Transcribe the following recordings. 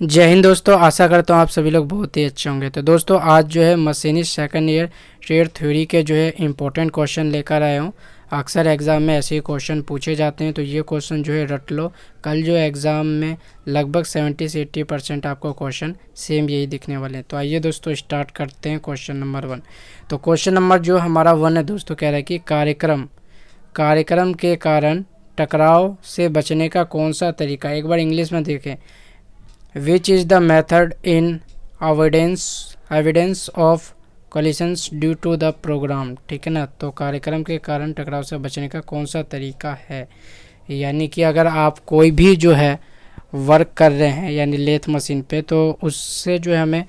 जय हिंद दोस्तों, आशा करता हूँ आप सभी लोग बहुत ही अच्छे होंगे। तो दोस्तों आज जो है machinist second year trade theory के जो है इम्पोर्टेंट क्वेश्चन लेकर आया हूँ। अक्सर एग्ज़ाम में ऐसे ही क्वेश्चन पूछे जाते हैं, तो ये क्वेश्चन जो है रट लो। कल जो एग्ज़ाम में लगभग 70 से 80% आपको क्वेश्चन सेम यही दिखने वाले हैं। तो आइए दोस्तों स्टार्ट करते हैं क्वेश्चन नंबर 1। तो क्वेश्चन नंबर जो हमारा 1 है दोस्तों, कह रहा है कि कार्यक्रम के कारण टकराव से बचने का कौन सा तरीका। एक बार इंग्लिश में देखें, which is the method in evidence of collisions due to the program। ठीक है ना। तो कार्यक्रम के कारण टकराव से बचने का कौन सा तरीका है, यानी कि अगर आप कोई भी जो है वर्क कर रहे हैं यानी लेथ मशीन पे, तो उससे जो है हमें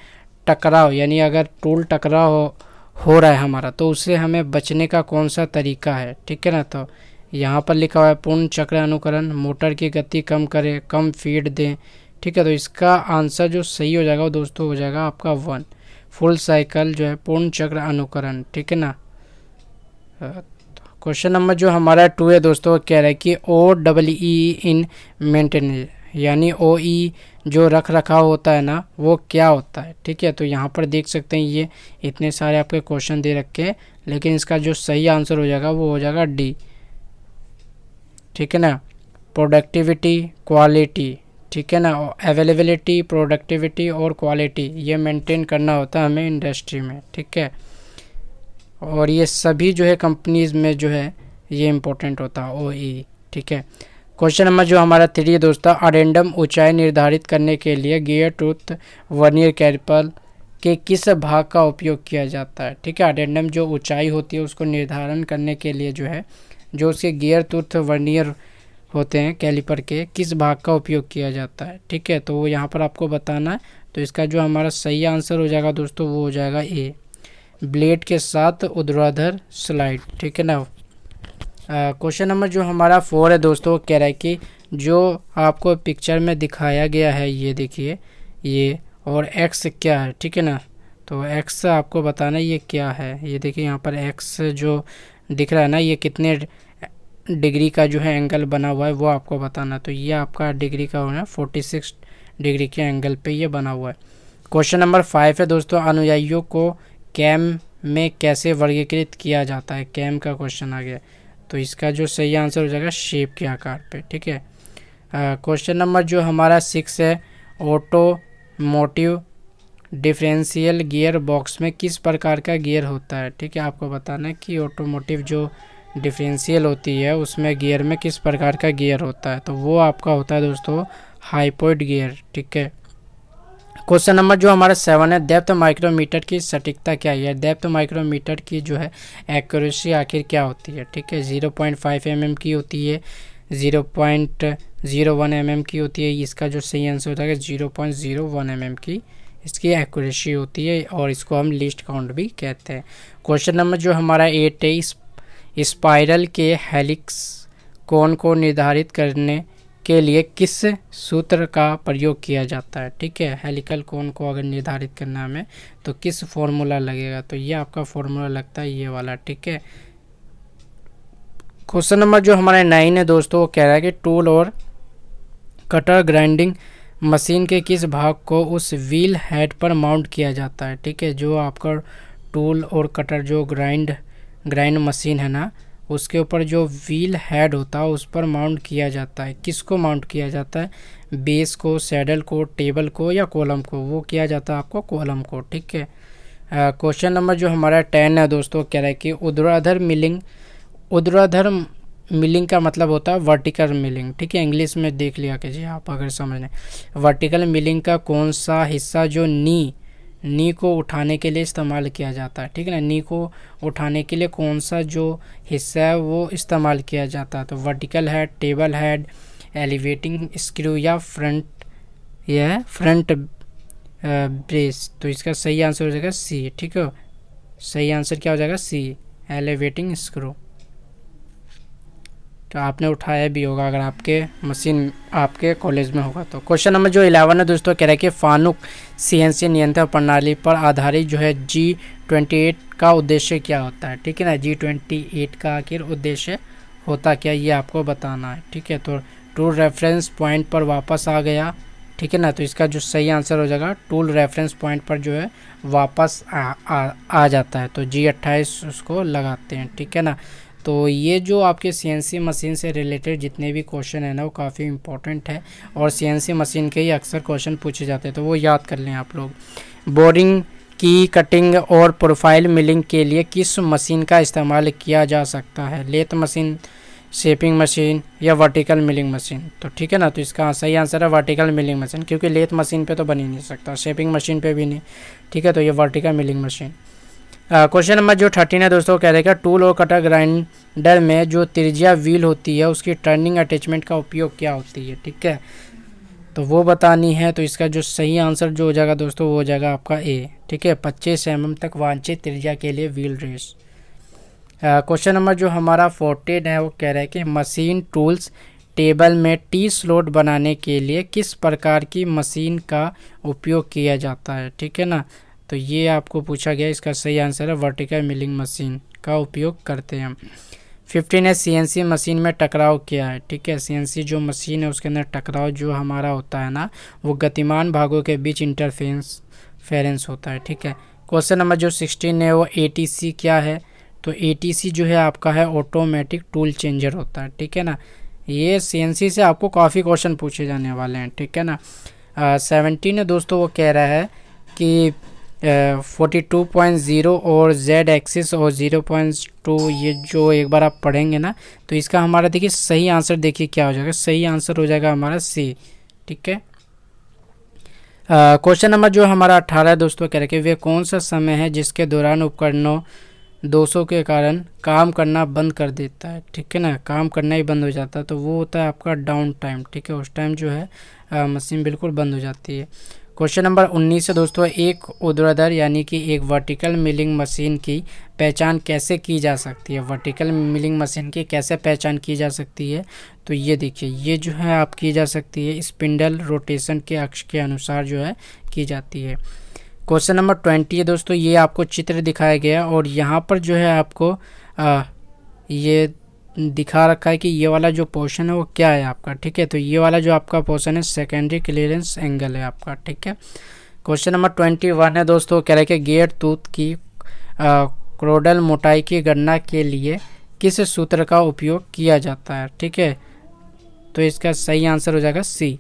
टकराव यानी अगर टूल टकराव हो रहा है हमारा, तो उससे हमें बचने का कौन सा तरीका है। ठीक है ना। तो यहाँ पर लिखा हुआ है पूर्ण चक्र अनुकरण, मोटर की गति कम करें, कम फीड दें। ठीक है। तो इसका आंसर जो सही हो जाएगा वो दोस्तों हो जाएगा आपका 1, फुल साइकिल जो है पूर्ण चक्र अनुकरण। ठीक है ना। क्वेश्चन नंबर जो हमारा 2 है दोस्तों, कह रहा है कि OEE इन मेंटेनेंस, यानी OE जो रख रखाव होता है ना, वो क्या होता है। ठीक है। तो यहाँ पर देख सकते हैं ये इतने सारे आपके क्वेश्चन दे रखे हैं, लेकिन इसका जो सही आंसर हो जाएगा वो हो जाएगा डी। ठीक है ना। प्रोडक्टिविटी, क्वालिटी, ठीक है ना, अवेलेबिलिटी, प्रोडक्टिविटी और क्वालिटी ये मेंटेन करना होता है हमें इंडस्ट्री में। ठीक है। और ये सभी जो है कंपनीज में जो है ये इम्पोर्टेंट होता है OE। ठीक है। क्वेश्चन नंबर जो हमारा 3 है दोस्तों, अडेंडम ऊंचाई निर्धारित करने के लिए गियर टूथ वर्नियर कैलिपर के किस भाग का उपयोग किया जाता है। ठीक है। अडेंडम जो ऊंचाई होती है उसको निर्धारण करने के लिए जो है जो उसके गियर टूथ वर्नियर होते हैं कैलिपर के, किस भाग का उपयोग किया जाता है। ठीक है। तो वो यहाँ पर आपको बताना है। तो इसका जो हमारा सही आंसर हो जाएगा दोस्तों वो हो जाएगा ए, ब्लेड के साथ ऊर्ध्वाधर स्लाइड। ठीक है ना। क्वेश्चन नंबर जो हमारा 4 है दोस्तों, कह रहा है कि जो आपको पिक्चर में दिखाया गया है, ये देखिए ये, और एक्स क्या है। ठीक है ना। तो एक्स आपको बताना है ये क्या है। ये देखिए यहाँ पर एक्स जो दिख रहा है ना, ये कितने डिग्री का जो है एंगल बना हुआ है वो आपको बताना। तो ये आपका डिग्री का होना 46 डिग्री के एंगल पे ये बना हुआ है। क्वेश्चन नंबर 5 है दोस्तों, अनुयायियों को कैम में कैसे वर्गीकृत किया जाता है। कैम का क्वेश्चन आ गया, तो इसका जो सही आंसर हो जाएगा शेप के आकार पे। ठीक है। क्वेश्चन नंबर जो हमारा 6 है, ऑटोमोटिव डिफरेंशियल गियर बॉक्स में किस प्रकार का गियर होता है। ठीक है। आपको बताना है कि ऑटोमोटिव जो डिफरेंशियल होती है उसमें गियर में किस प्रकार का गियर होता है। तो वो आपका होता है दोस्तों हाइपोइड गियर। ठीक है। क्वेश्चन नंबर जो हमारा 7 है, डेप्थ माइक्रोमीटर की सटीकता क्या है। डेप्थ माइक्रोमीटर की जो है एक्यूरेसी आखिर क्या होती है। ठीक है। 0.5 mm की होती है, 0.01 mm की होती है। इसका जो सही आंसर होता है 0.01 mm की इसकी एक्यूरेसी होती है, और इसको हम लीस्ट काउंट भी कहते हैं। क्वेश्चन नंबर जो हमारा 8 है, स्पाइरल के हेलिक्स कोण को निर्धारित करने के लिए किस सूत्र का प्रयोग किया जाता है। ठीक है। हेलिकल कोण को अगर निर्धारित करना हमें तो किस फॉर्मूला लगेगा। तो ये आपका फॉर्मूला लगता है ये वाला। ठीक है। क्वेश्चन नंबर जो हमारा 9 है दोस्तों, वो कह रहा है कि टूल और कटर ग्राइंडिंग मशीन के किस भाग को उस व्हील हेड पर माउंट किया जाता है। ठीक है। जो आपका टूल और कटर जो ग्राइंड मशीन है ना, उसके ऊपर जो व्हील हेड होता है उस पर माउंट किया जाता है। किसको माउंट किया जाता है, बेस को, सैडल को, टेबल को या कॉलम को। वो किया जाता है आपको कॉलम को। ठीक है। क्वेश्चन नंबर जो हमारा 10 है दोस्तों, कह रहा है कि ऊर्ध्वाधर मिलिंग का मतलब होता है वर्टिकल मिलिंग। ठीक है। इंग्लिश में देख लिया कीजिए आप अगर समझने। वर्टिकल मिलिंग का कौन सा हिस्सा जो नी को उठाने के लिए इस्तेमाल किया जाता है। ठीक है ना। नी को उठाने के लिए कौन सा जो हिस्सा है वो इस्तेमाल किया जाता है। तो vertical head, table head, elevating screw या फ्रंट ब्रेस। तो इसका सही आंसर हो जाएगा सी। ठीक है। सही आंसर क्या हो जाएगा सी, एलिवेटिंग स्क्रू। तो आपने उठाया भी होगा अगर आपके मशीन आपके कॉलेज में होगा तो। क्वेश्चन नंबर जो 11 है दोस्तों, कह रहा है कि फानुक CNC नियंत्रण प्रणाली पर आधारित जो है G28 का उद्देश्य क्या होता है। ठीक है ना। G28 का आखिर उद्देश्य होता क्या, ये आपको बताना है। ठीक है। तो टू रेफरेंस पॉइंट पर वापस आ गया, ठीक है ना। तो इसका जो सही आंसर हो जाएगा टूल रेफरेंस पॉइंट पर जो है वापस आ जाता है, तो G28 उसको लगाते हैं, ठीक है ना। तो ये जो आपके CNC मशीन से रिलेटेड जितने भी क्वेश्चन है ना वो काफ़ी इंपॉर्टेंट है और CNC मशीन के ही अक्सर क्वेश्चन पूछे जाते हैं, तो वो याद कर लें आप लोग। बोरिंग की कटिंग और प्रोफाइल मिलिंग के लिए किस मशीन का इस्तेमाल किया जा सकता है? लेथ मशीन, शेपिंग मशीन या वर्टिकल मिलिंग मशीन? तो ठीक है ना, तो इसका सही आंसर है वर्टिकल मिलिंग मशीन, क्योंकि लेथ मशीन पे तो बन ही नहीं सकता, शेपिंग मशीन पे भी नहीं, ठीक है। तो ये vertical milling machine. Question number जो 13 है दोस्तों, कह रहेगा टूल और कटर ग्राइंडर में जो त्रिज्या व्हील होती है उसकी टर्निंग अटैचमेंट का उपयोग क्या होती है, ठीक है, तो वो बतानी है। तो इसका जो सही आंसर जो हो जाएगा दोस्तों वो हो जाएगा आपका ए, ठीक है, 25 mm तक वांछित त्रिज्या के लिए व्हील रेस। क्वेश्चन नंबर जो हमारा 14 है वो कह रहा है कि मशीन टूल्स टेबल में टी स्लॉट बनाने के लिए किस प्रकार की मशीन का उपयोग किया जाता है, ठीक है ना। तो ये आपको पूछा गया, इसका सही आंसर है वर्टिकल मिलिंग मशीन का उपयोग करते हैं हम। 15 है CNC मशीन में टकराव क्या है, ठीक है। CNC जो मशीन है उसके अंदर टकराव जो हमारा होता है ना वो गतिमान भागों के बीच इंटरफेरेंस होता है, ठीक है। क्वेश्चन नंबर जो 16 है वो ATC क्या है? तो ATC जो है आपका है ऑटोमेटिक टूल चेंजर होता है, ठीक है ना। ये CNC से आपको काफ़ी क्वेश्चन पूछे जाने वाले हैं, ठीक है ना। 17 है दोस्तों, वो कह रहा है कि 42.0 और Z एक्सिस और 0.2 ये जो एक बार आप पढ़ेंगे ना तो इसका हमारा देखिए सही आंसर देखिए क्या हो जाएगा, सही आंसर हो जाएगा हमारा C, ठीक है। क्वेश्चन नंबर जो हमारा 18 है दोस्तों, कह रहे कि वे कौन सा समय है जिसके दौरान उपकरणों दोषों के कारण काम करना बंद कर देता है, ठीक है ना, काम करना ही बंद हो जाता है, तो वो होता है आपका डाउन टाइम, ठीक है। उस टाइम जो है मशीन बिल्कुल बंद हो जाती है। क्वेश्चन नंबर 19 है दोस्तों, एक ऊर्ध्वाधर यानी कि एक वर्टिकल मिलिंग मशीन की पहचान कैसे की जा सकती है? वर्टिकल मिलिंग मशीन की कैसे पहचान की जा सकती है? तो ये देखिए, ये जो है आप की जा सकती है स्पिंडल रोटेशन के अक्ष के अनुसार जो है की जाती है। क्वेश्चन नंबर 20 है दोस्तों, ये आपको चित्र दिखाया गया और यहाँ पर जो है आपको ये दिखा रखा है कि ये वाला जो पोर्शन है वो क्या है आपका, ठीक है। तो ये वाला जो आपका पोर्शन है सेकेंडरी क्लियरेंस एंगल है आपका, ठीक है। क्वेश्चन नंबर 21 है दोस्तों, कह रहे हैं कि गियर टूथ की क्रोडल मोटाई की गणना के लिए किस सूत्र का उपयोग किया जाता है, ठीक है। तो इसका सही आंसर हो जाएगा C।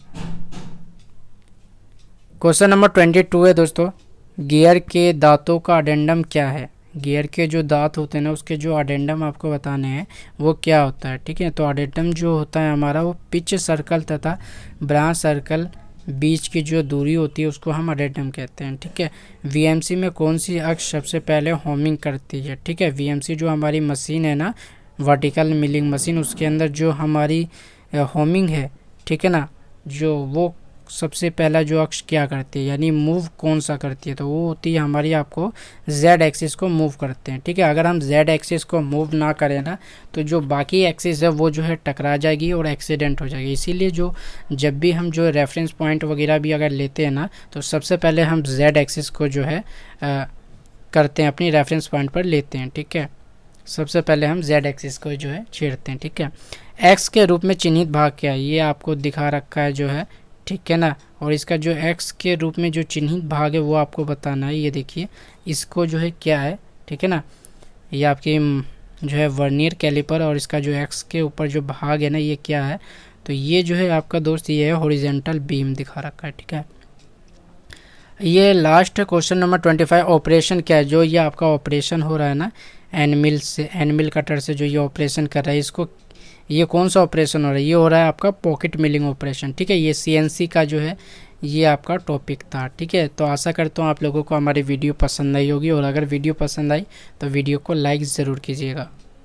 क्वेश्चन नंबर 22 है दोस्तों, गियर के दांतों का अडेंडम क्या है? गियर के जो दांत होते हैं ना उसके जो अडेंडम आपको बताने हैं वो क्या होता है, ठीक है। तो अडेंडम जो होता है हमारा वो पिच सर्कल तथा ब्रांच सर्कल बीच की जो दूरी होती है उसको हम अडेंडम कहते हैं, ठीक है। VMC में कौन सी अक्ष सबसे पहले होमिंग करती है, ठीक है। VMC जो हमारी मशीन है ना वर्टिकल मिलिंग मशीन, उसके अंदर जो हमारी होमिंग है, ठीक है ना, जो वो सबसे पहला जो अक्ष क्या करती है यानी मूव कौन सा करती है? तो वो होती है हमारी आपको Z एक्सिस को मूव करते हैं, ठीक है। अगर हम Z एक्सिस को मूव ना करें ना तो जो बाकी एक्सिस है वो जो है टकरा जाएगी और एक्सीडेंट हो जाएगी। इसीलिए जो जब भी हम जो रेफरेंस पॉइंट वगैरह भी अगर लेते हैं ना तो सबसे पहले हम Z एक्सिस को जो है करते हैं, अपनी रेफरेंस पॉइंट पर लेते हैं, ठीक है। सबसे पहले हम Z एक्सिस को जो है छेड़ते हैं, ठीक है। X के रूप में चिन्हित भाग क्या है? ये आपको दिखा रखा है जो है, ठीक है ना। और इसका जो X के रूप में जो चिन्हित भाग है वो आपको बताना है। ये देखिए इसको जो है क्या है, ठीक है ना, ये आपकी जो है वर्नियर कैलिपर और इसका जो X के ऊपर जो भाग है ना ये क्या है? तो ये जो है आपका दोस्त ये है हॉरिजॉन्टल बीम दिखा रखा है, ठीक है। ये लास्ट क्वेश्चन नंबर 25, ऑपरेशन क्या है? जो ये आपका ऑपरेशन हो रहा है ना एनमिल कटर से जो ये ऑपरेशन कर रहा है, इसको ये कौन सा ऑपरेशन हो रहा है? ये हो रहा है आपका पॉकेट मिलिंग ऑपरेशन, ठीक है। ये CNC का जो है ये आपका टॉपिक था, ठीक है। तो आशा करता हूँ आप लोगों को हमारी वीडियो पसंद आई होगी और अगर वीडियो पसंद आई तो वीडियो को लाइक ज़रूर कीजिएगा।